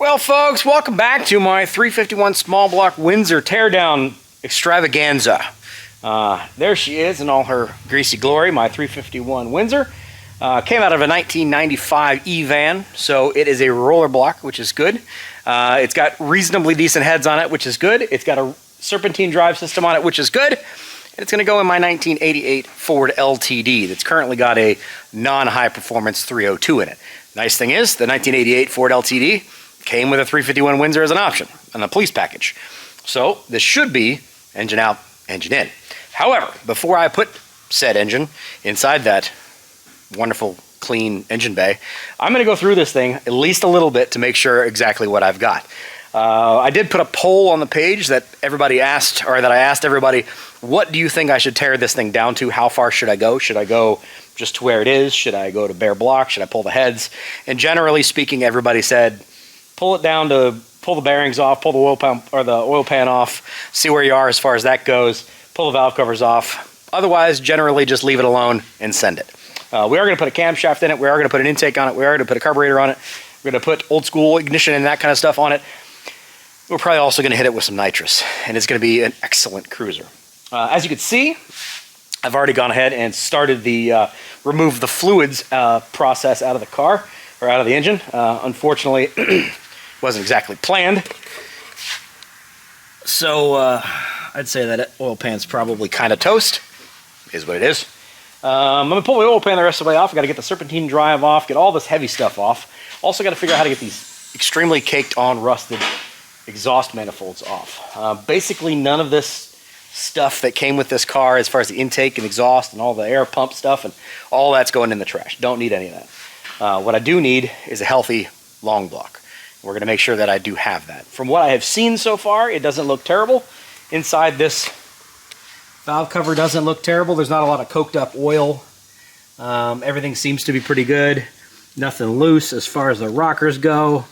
Well, folks, welcome back to my 351 small block Windsor teardown extravaganza. There she is in all her greasy glory, my 351 Windsor. Came out of a 1995 E-van, so it is a roller block, which is good. It's got reasonably decent heads on it, which is good. It's got a serpentine drive system on it, which is good. And it's going to go in my 1988 Ford LTD that's currently got a non-high performance 302 in it. Nice thing is, the 1988 Ford LTD came with a 351 Windsor as an option on the police package. So this should be engine out, engine in. However, before I put said engine inside that wonderful clean engine bay, I'm going to go through this thing at least a little bit to make sure exactly what I've got. I did put a poll on the page that everybody asked, or that I asked everybody, what do you think I should tear this thing down to? How far should I go? Should I go just to where it is? Should I go to bare block? Should I pull the heads? And generally speaking, everybody said, pull it down to pull the bearings off, pull the oil pump or the oil pan off, see where you are as far as that goes, pull the valve covers off. Otherwise, generally just leave it alone and send it. We are going to put a camshaft in it. We are going to put an intake on it. We are going to put a carburetor on it. We're going to put old school ignition and that kind of stuff on it. We're probably also going to hit it with some nitrous, and it's going to be an excellent cruiser. As you can see, I've already gone ahead and started the remove the fluids process out of the car, or out of the engine. Unfortunately, wasn't exactly planned. So I'd say that oil pan's probably kind of toast, is what it is. I'm going to pull the oil pan the rest of the way off. I've got to get the serpentine drive off, get all this heavy stuff off. Also got to figure out how to get these extremely caked on rusted exhaust manifolds off. Basically none of this stuff that came with this car as far as the intake and exhaust and all the air pump stuff and all that's going in the trash. Don't need any of that. What I do need is a healthy long block. We're going to make sure that I do have that. From what I have seen so far, it doesn't look terrible. Inside this valve cover doesn't look terrible. There's not a lot of coked up oil. Everything seems to be pretty good. Nothing loose as far as the rockers go.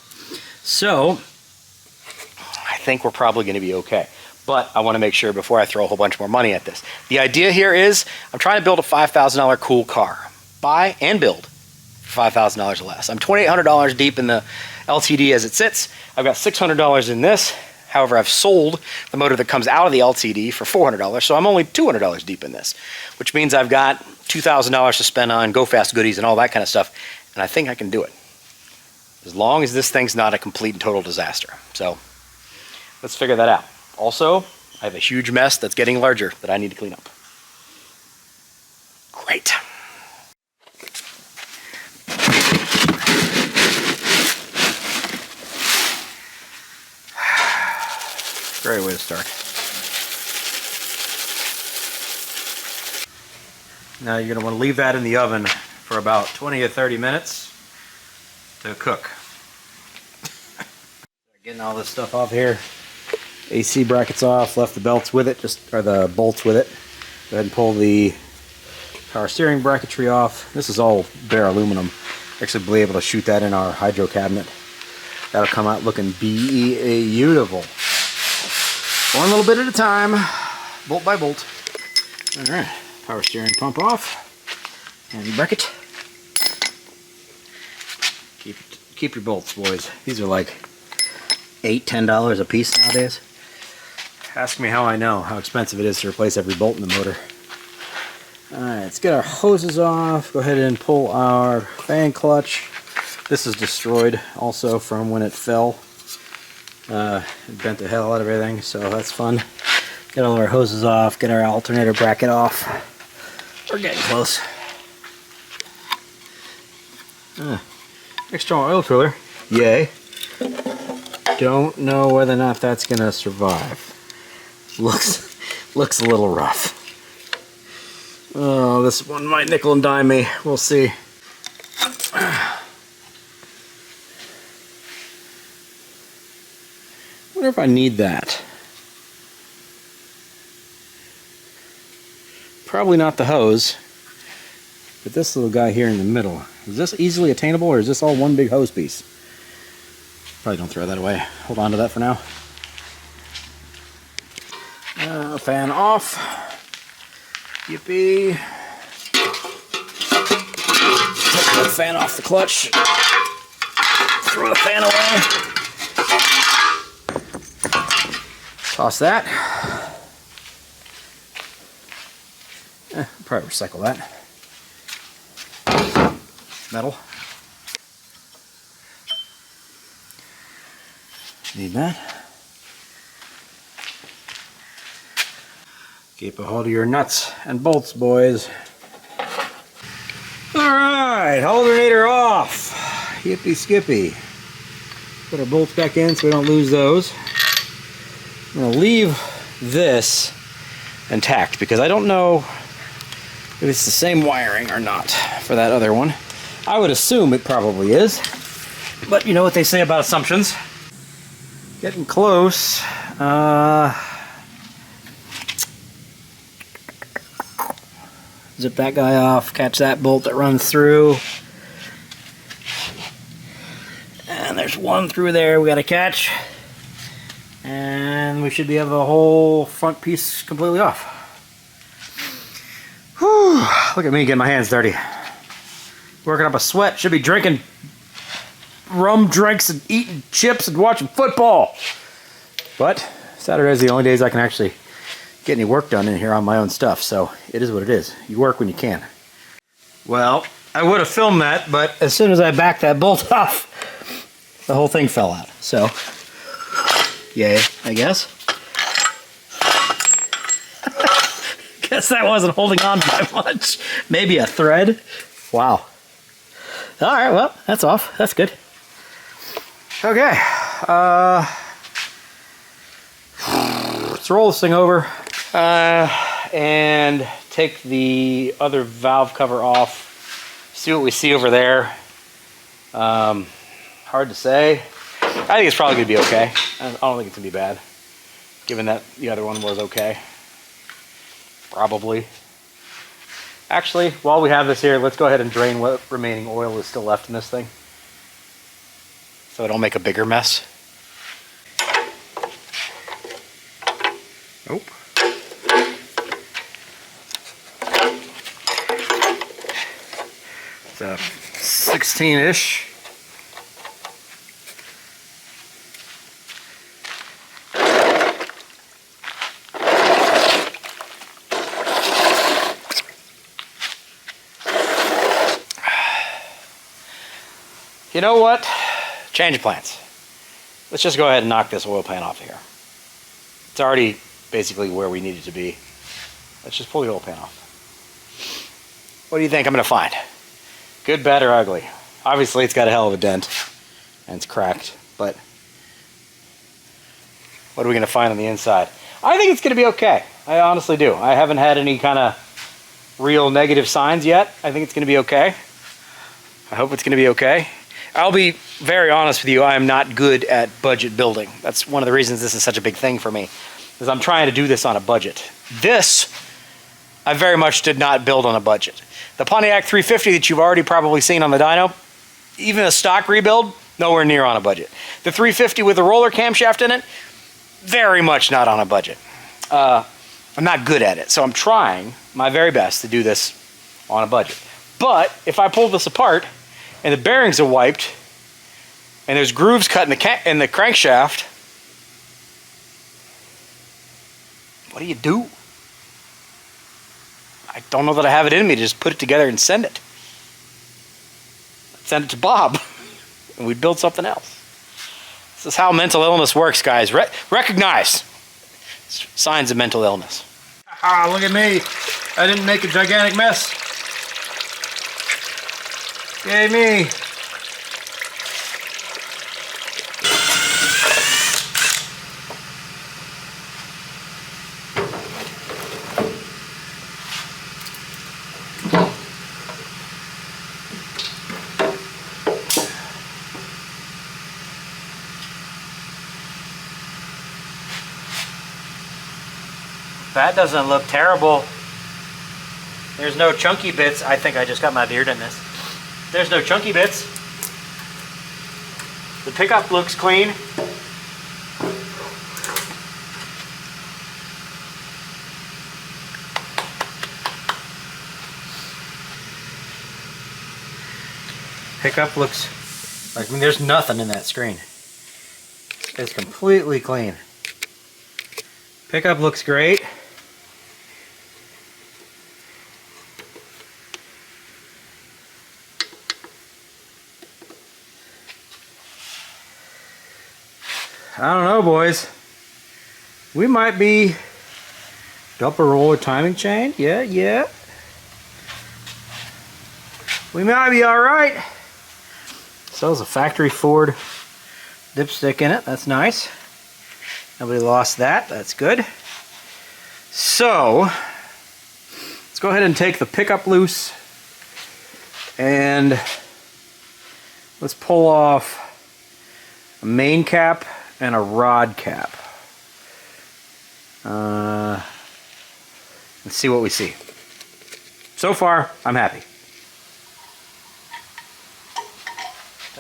So I think we're probably going to be okay. But I want to make sure before I throw a whole bunch more money at this. The idea here is I'm trying to build a $5,000 cool car. Buy and build for $5,000 or less. I'm $2,800 deep in the LTD as it sits. I've got $600 in this. However, I've sold the motor that comes out of the LTD for $400, so I'm only $200 deep in this, which means I've got $2,000 to spend on go-fast goodies and all that kind of stuff, and I think I can do it, as long as this thing's not a complete and total disaster. So let's figure that out. Also, I have a huge mess that's getting larger that I need to clean up. Great. Great way to start. Now you're going to want to leave that in the oven for about 20 to 30 minutes to cook. Getting all this stuff off here. AC brackets off, left the belts with it, or the bolts with it. Go ahead and pull the power steering bracketry off. This is all bare aluminum. Actually be able to shoot that in our hydro cabinet. That'll come out looking beautiful. One little bit at a time, bolt by bolt. Alright, power steering pump off. And bracket. Keep your bolts, boys. These are like $8, $10 a piece nowadays. Ask me how I know how expensive it is to replace every bolt in the motor. Alright, let's get our hoses off. Go ahead and pull our fan clutch. This is destroyed also from when it fell. It bent the hell out of everything, so that's fun. Get all our hoses off, get our alternator bracket off. We're getting close. External oil filler. Yay. Don't know whether or not that's gonna survive. Looks a little rough. Oh, this one might nickel and dime me. We'll see. Wonder if I need that. Probably not the hose, but this little guy here in the middle. Is this easily attainable, or is this all one big hose piece? Probably don't throw that away. Hold on to that for now. Fan off. Yippee. Take the fan off the clutch. Throw the fan away. Toss that. Probably recycle that. Metal. Need that. Keep a hold of your nuts and bolts, boys. Alright, alternator off. Yippee skippy. Put our bolts back in so we don't lose those. I'm going to leave this intact because I don't know if it's the same wiring or not for that other one. I would assume it probably is, but you know what they say about assumptions. Getting close. Zip that guy off, catch that bolt that runs through. And there's one through there we got to catch. And we should be able to have a whole front piece completely off. Whew, look at me getting my hands dirty. Working up a sweat, should be drinking rum drinks and eating chips and watching football. But Saturday's the only days I can actually get any work done in here on my own stuff, so it is what it is. You work when you can. Well, I would have filmed that, but as soon as I backed that bolt off, the whole thing fell out. So, yay, I guess. Guess that wasn't holding on by much. Maybe a thread. Wow. All right, well, that's off. That's good. Okay. Let's roll this thing over. And take the other valve cover off. See what we see over there. Hard to say. I think it's probably going to be okay. I don't think it's going to be bad, given that the other one was okay. Probably. Actually, while we have this here, let's go ahead and drain what remaining oil is still left in this thing, so it don't make a bigger mess. Nope. It's a 16-ish. You know what? Change of plans. Let's just go ahead and knock this oil pan off of here. It's already basically where we need it to be. Let's just pull the oil pan off. What do you think I'm going to find? Good, bad, or ugly? Obviously, it's got a hell of a dent, and it's cracked, but what are we going to find on the inside? I think it's going to be okay. I honestly do. I haven't had any kind of real negative signs yet. I think it's going to be okay. I hope it's going to be okay. I'll be very honest with you, I am not good at budget building. That's one of the reasons this is such a big thing for me, is I'm trying to do this on a budget. This, I very much did not build on a budget. The Pontiac 350 that you've already probably seen on the dyno, even a stock rebuild, nowhere near on a budget. The 350 with the roller camshaft in it, very much not on a budget. I'm not good at it, so I'm trying my very best to do this on a budget. But if I pull this apart, and the bearings are wiped, and there's grooves cut in the crankshaft, what do? I don't know that I have it in me to just put it together and send it. Send it to Bob, and we'd build something else. This is how mental illness works, guys. Recognize signs of mental illness. Ah, look at me. I didn't make a gigantic mess. Yay me! That doesn't look terrible. There's no chunky bits. I think I just got my beard in this. There's no chunky bits. The pickup looks clean. Pickup looks like, I mean, there's nothing in that screen. It's completely clean. Pickup looks great. I don't know, boys. We might be double roller timing chain. Yeah. We might be all right. So there's a factory Ford dipstick in it. That's nice. Nobody lost that. That's good. So let's go ahead and take the pickup loose and let's pull off a main cap and a rod cap. Let's see what we see. So far, I'm happy.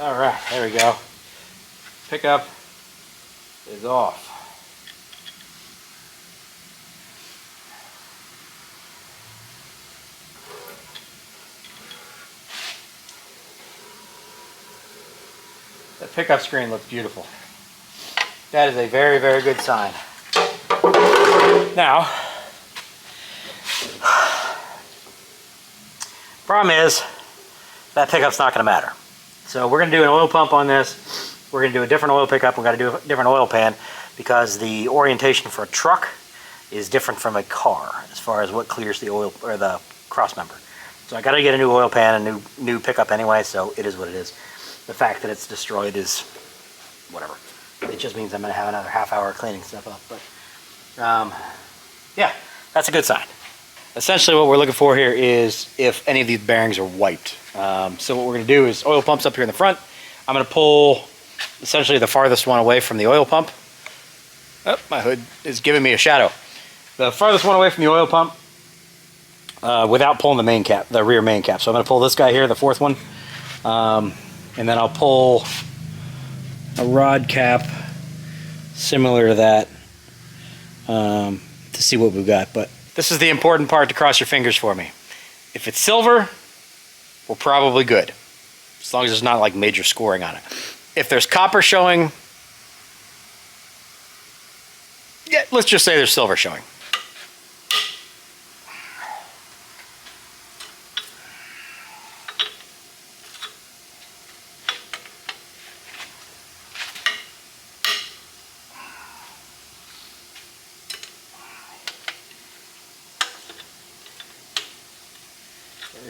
All right, there we go. Pickup is off. The pickup screen looks beautiful. That is a very, very good sign. Now, problem is that pickup's not going to matter. So we're going to do an oil pump on this. We're going to do a different oil pickup. We're going to do a different oil pan because the orientation for a truck is different from a car as far as what clears the oil or the cross member. So I got to get a new oil pan, a new pickup anyway. So it is what it is. The fact that it's destroyed is whatever. It just means I'm going to have another half hour cleaning stuff up. But yeah, that's a good sign. Essentially what we're looking for here is if any of these bearings are wiped. So what we're going to do is oil pumps up here in the front. I'm going to pull essentially the farthest one away from the oil pump. Oh, my hood is giving me a shadow. The farthest one away from the oil pump without pulling the main cap, the rear main cap. So I'm going to pull this guy here, the fourth one. And then I'll pull a rod cap similar to that to see what we've got. But this is the important part to cross your fingers for me. If it's silver, we're probably good. As long as there's not like major scoring on it. If there's copper showing, yeah, let's just say there's silver showing.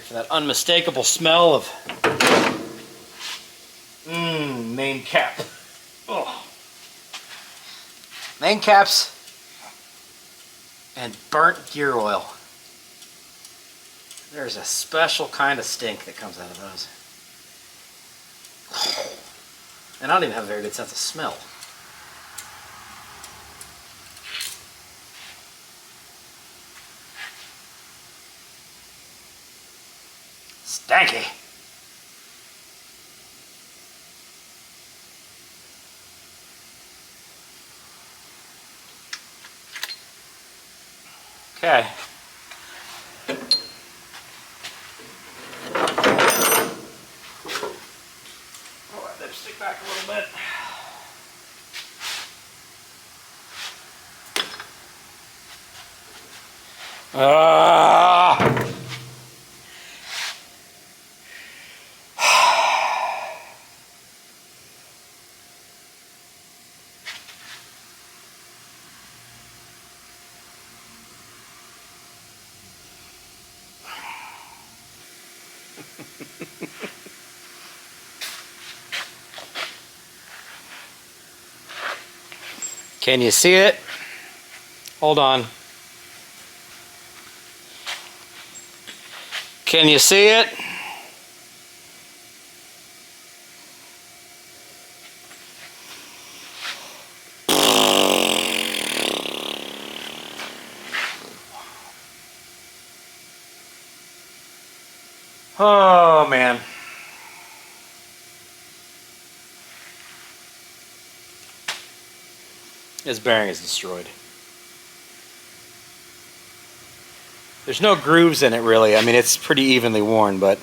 For that unmistakable smell of main cap. Oh. Main caps and burnt gear oil. There's a special kind of stink that comes out of those. And I don't even have a very good sense of smell. Stanky. Okay. Pull that lipstick back a little bit. Can you see it? Hold on. Can you see it? Oh man. This bearing is destroyed. There's no grooves in it really. I mean, it's pretty evenly worn, but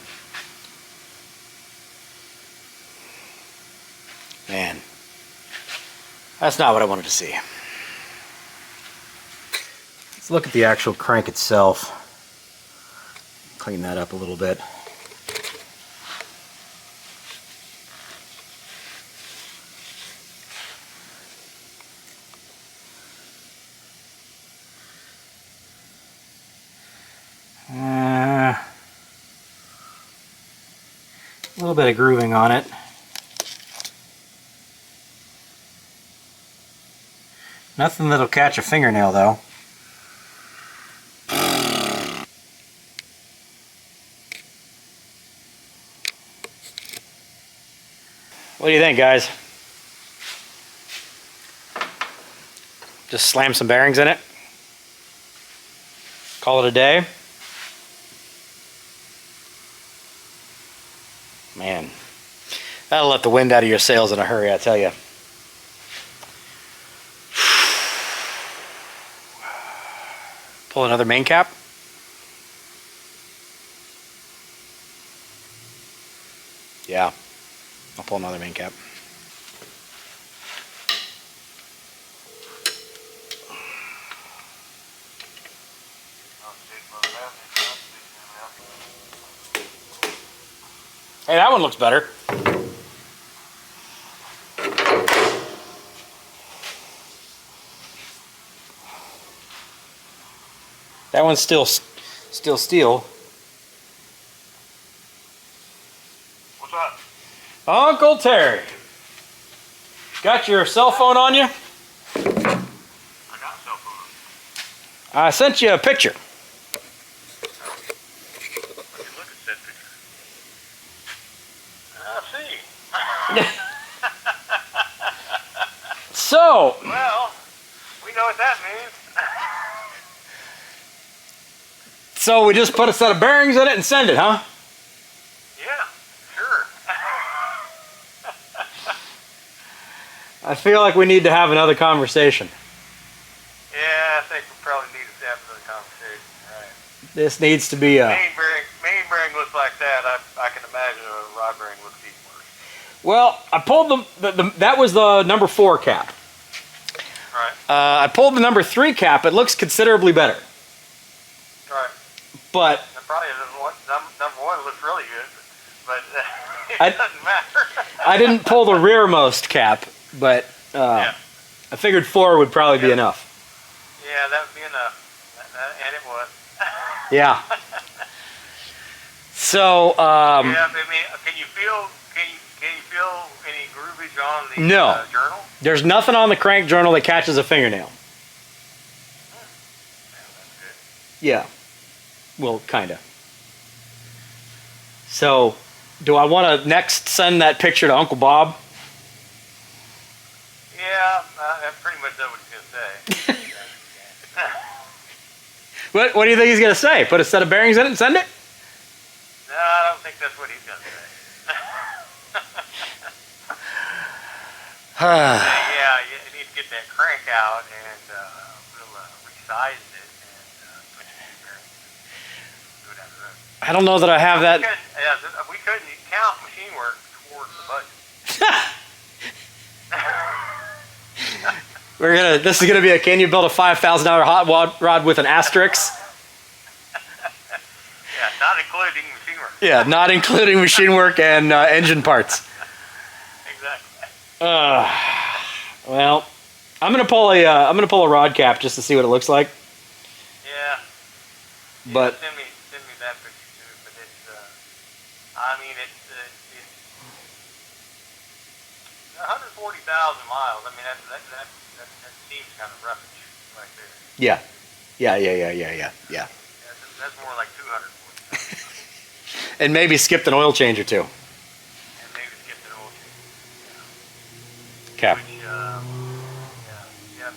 man, that's not what I wanted to see. Let's look at the actual crank itself. Clean that up a little bit. A little bit of grooving on it. Nothing that'll catch a fingernail though. What do you think, guys? Just slam some bearings in it. Call it a day. Man, that'll let the wind out of your sails in a hurry, I tell you. Pull another main cap. Yeah, I'll pull another main cap. Hey, that one looks better. That one's still steel. What's up? Uncle Terry. Got your cell phone on you? I got a cell phone. I sent you a picture. Let me look at that picture. I see. So. Well, we know what that means. So we just put a set of bearings in it and send it, huh? Yeah, sure. I feel like we need to have another conversation. Yeah, I think we probably need to have another conversation, right? This needs to be a... Main bearing looks like that. I can imagine a rod bearing looks even worse. Well, I pulled that was the number 4 cap. Right. I pulled the number 3 cap. It looks considerably better. Right. But... And probably number 1 looks really good, but it doesn't matter. I didn't pull the rearmost cap, but yeah. I figured 4 would probably be enough. Yeah, that would be enough. And it was. Yeah. So, yeah, I mean, can you feel any groovage on the journal? There's nothing on the crank journal that catches a fingernail. Yeah, that's good. Yeah. Well, kinda. So, do I want to next send that picture to Uncle Bob? Yeah, I pretty much know what he's gonna say. What do you think he's gonna say? Put a set of bearings in it and send it? No, I don't think that's what he's gonna say. Yeah, you need to get that crank out and we'll resize it and put your new bearings in. Do it down the road. I don't know that I have that. We couldn't count machine work towards the budget. This is gonna be a can you build a $5,000 hot rod with an asterisk? Yeah, not including machine work. Yeah, not including machine work and engine parts. Exactly. Well, I'm gonna pull a rod cap just to see what it looks like. Yeah. But send me that picture too. But it's I mean it's 140,000 miles. I mean that seems kind of roughage right there. yeah. That's more like 240,000. And maybe skipped an oil change or two. And maybe skipped an oil change. Cap. Which,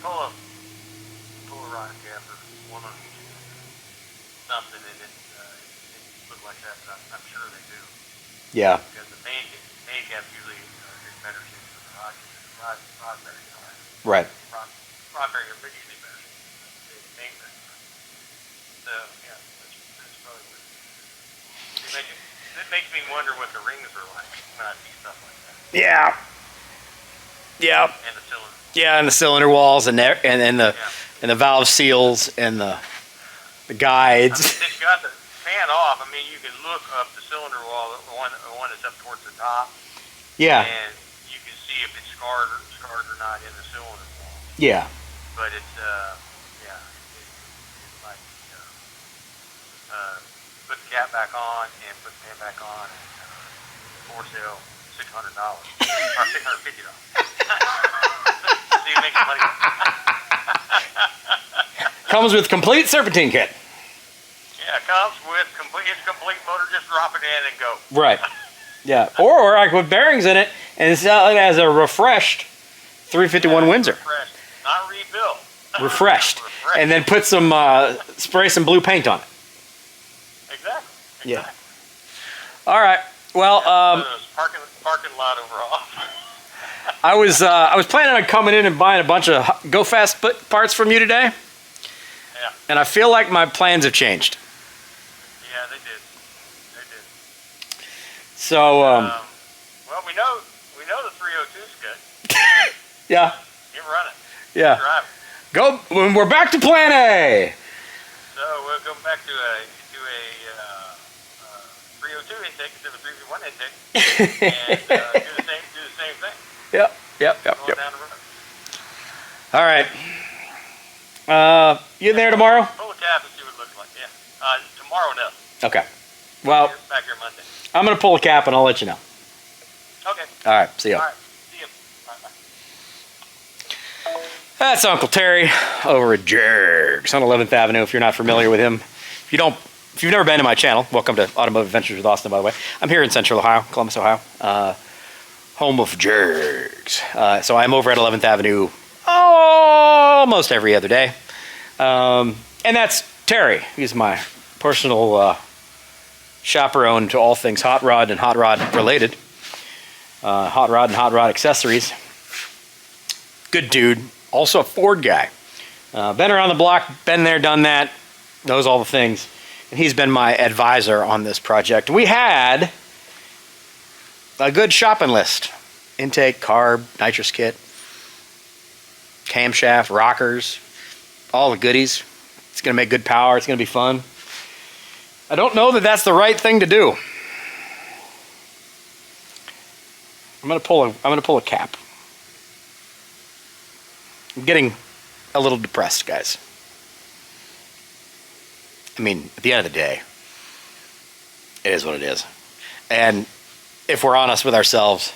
pull a rod cap or one on each something, and it look like that. But I'm sure they do. Yeah. Because the main cap usually is better shape than the rod bearing are. Right. Rod bearing are usually better shape than the main bearing. So yeah, that's probably what it makes me wonder what the rings are like when I see stuff like that. Yeah. Yeah. And the cylinder. Yeah, and the cylinder walls and the and the valve seals and the guides. I mean, it's got the fan off. I mean, you can look up the cylinder wall, the one that's up towards the top. Yeah. And you can see if it's scarred or not in the cylinder wall. Yeah. But it's it's like put the cap back on and put the fan back on. For sale, $600 or $650. So you make some money. Comes with complete serpentine kit. Yeah, it comes with complete motor. Just drop it in and go. Right. Yeah. Or I could put bearings in it and sell it as a refreshed 351 Windsor. Refreshed, not rebuilt. Refreshed. And then put some spray some blue paint on it. Exactly. Yeah. All right. Well, parking lot overall. I was planning on coming in and buying a bunch of Go Fast parts from you today. Yeah. And I feel like my plans have changed. Yeah, they did. They did. So, well, we know the 302's good. yeah. Get running. Yeah. Drive. Go. We're back to Plan A. So we'll go back to a 302 intake instead of a 351 intake, and do the same thing. Yep. Going down the road. All right. You in there tomorrow? Pull the cap and see what it looks like. Yeah. Tomorrow, no. Okay. Well, Back here Monday. I'm gonna pull a cap and I'll let you know. Okay. All right. See ya. All right. See you. Bye. That's Uncle Terry over at Jerks on 11th Avenue. If you're not familiar with him, if you've never been to my channel, welcome to Automotive Adventures with Austin. By the way, I'm here in Central Ohio, Columbus, Ohio, home of Jerks. So I'm over at 11th Avenue almost every other day, and that's Terry. He's my personal chaperone to all things hot rod and hot rod related, hot rod and hot rod accessories. Good dude. Also a Ford guy. Been around the block, been there, done that, knows all the things. And he's been my advisor on this project. We had a good shopping list. Intake, carb, nitrous kit, camshaft, rockers, all the goodies. It's going to make good power. It's going to be fun. I don't know that that's the right thing to do. I'm going to pull a cap. I'm getting a little depressed, guys. I mean, at the end of the day, it is what it is. And if we're honest with ourselves,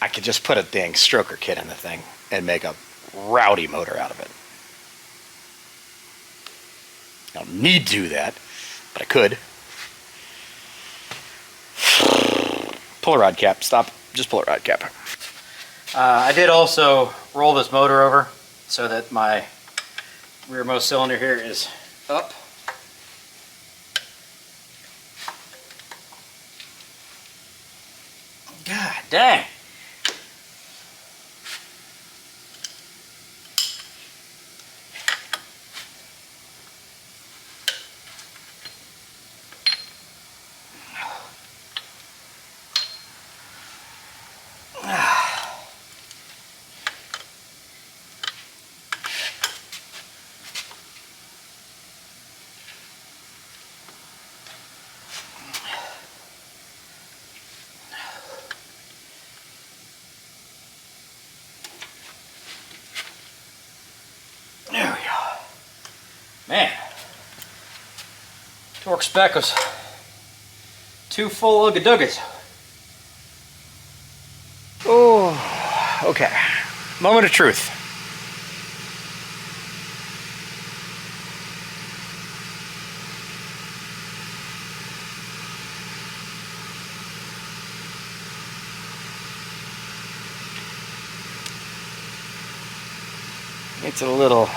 I could just put a dang stroker kit in the thing and make a rowdy motor out of it. I don't need to do that, but I could. Pull a rod cap. Stop. Just pull a rod cap. I did also roll this motor over so that my rearmost cylinder here is up. God dang. There we go. Man, torque spec was too full of gaduggas. Oh, okay. Moment of truth. It's a little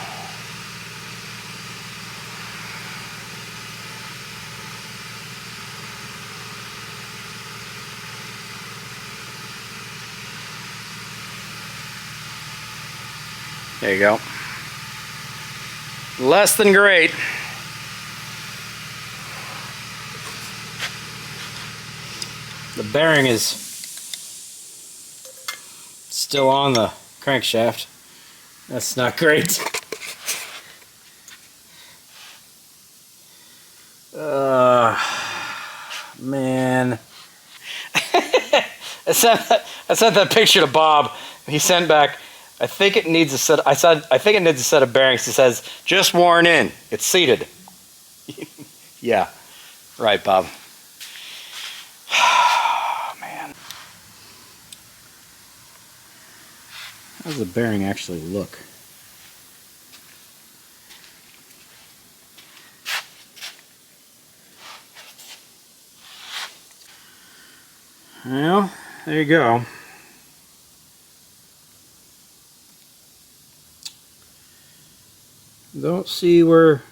there you go. Less than great. The bearing is still on the crankshaft. That's not great. Man. I sent that picture to Bob. He sent back, I think it needs a set of bearings. It says, just worn in. It's seated. Yeah. Right, Bob. Man. How does the bearing actually look? Well, there you go. Don't see where,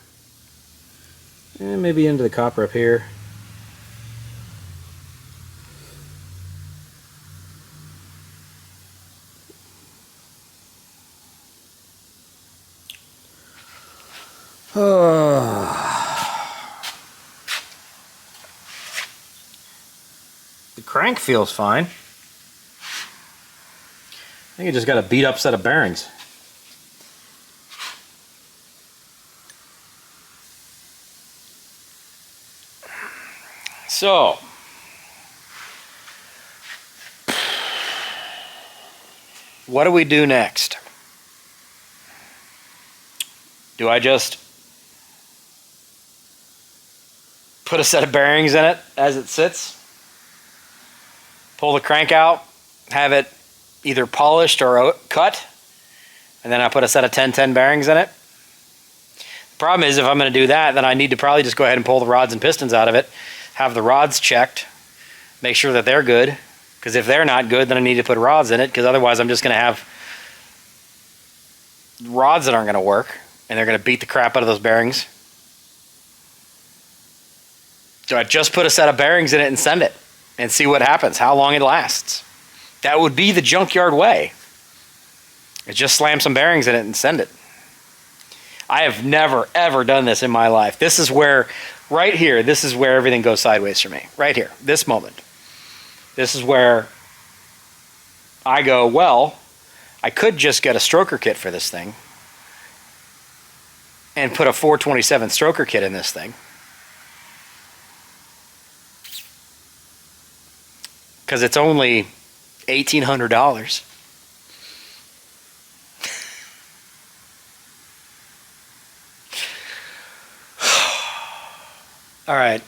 maybe into the copper up here. The crank feels fine. I think you just got a beat up set of bearings. So, what do we do next? Do I just put a set of bearings in it as it sits? Pull the crank out, have it either polished or cut, and then I put a set of 1010 bearings in it? The problem is, if I'm going to do that, then I need to probably just go ahead and pull the rods and pistons out of it, have the rods checked, make sure that they're good, because if they're not good, then I need to put rods in it, because otherwise I'm just going to have rods that aren't going to work, and they're going to beat the crap out of those bearings. So I just put a set of bearings in it and send it, and see what happens, how long it lasts. That would be the junkyard way. Just slam some bearings in it and send it. I have never, ever done this in my life. This is where, right here, this is where everything goes sideways for me. Right here, this moment. This is where I go, well, I could just get a stroker kit for this thing and put a 427 stroker kit in this thing. Because it's only $1,800. All right,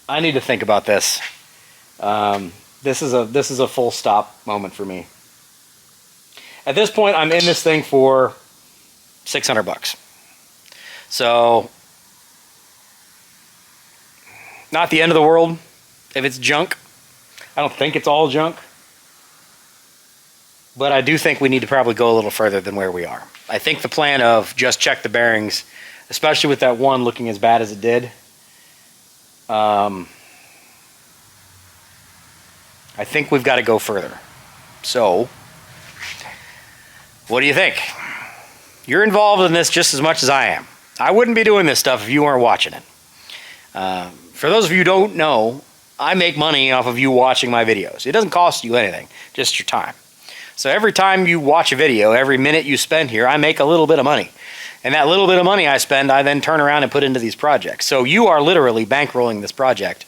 I need to think about this. This is a full stop moment for me. At this point, I'm in this thing for $600. So, not the end of the world if it's junk. I don't think it's all junk. But I do think we need to probably go a little further than where we are. I think the plan of just check the bearings, especially with that one looking as bad as it did, I think we've got to go further. So, what do you think? You're involved in this just as much as I am. I wouldn't be doing this stuff if you weren't watching it. For those of you who don't know, I make money off of you watching my videos. It doesn't cost you anything, just your time. So every time you watch a video, every minute you spend here, I make a little bit of money. And that little bit of money I spend, I then turn around and put into these projects. So you are literally bankrolling this project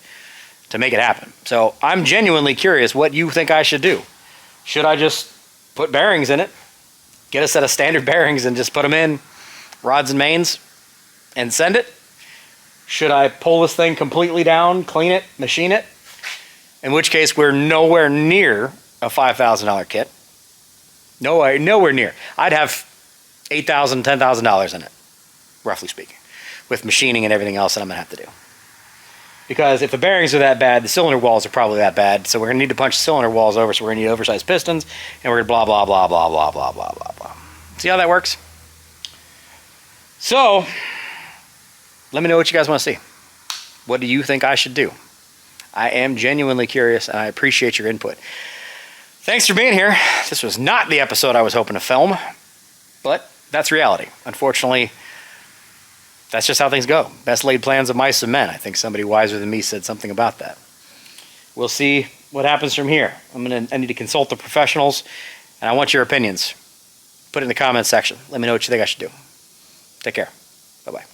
to make it happen. So I'm genuinely curious what you think I should do. Should I just put bearings in it, get a set of standard bearings and just put them in, rods and mains, and send it? Should I pull this thing completely down, clean it, machine it? In which case, we're nowhere near a $5,000 kit. Nowhere near. I'd have $8,000, $10,000 in it, roughly speaking, with machining and everything else that I'm going to have to do. Because if the bearings are that bad, the cylinder walls are probably that bad, so we're going to need to punch the cylinder walls over, so we're going to need oversized pistons, and we're going to blah, blah, blah, blah, blah, blah, blah, blah, blah. See how that works? So, let me know what you guys want to see. What do you think I should do? I am genuinely curious, and I appreciate your input. Thanks for being here. This was not the episode I was hoping to film, but that's reality. Unfortunately, that's just how things go. Best laid plans of mice and men. I think somebody wiser than me said something about that. We'll see what happens from here. I need to consult the professionals, and I want your opinions. Put it in the comments section. Let me know what you think I should do. Take care. Bye-bye.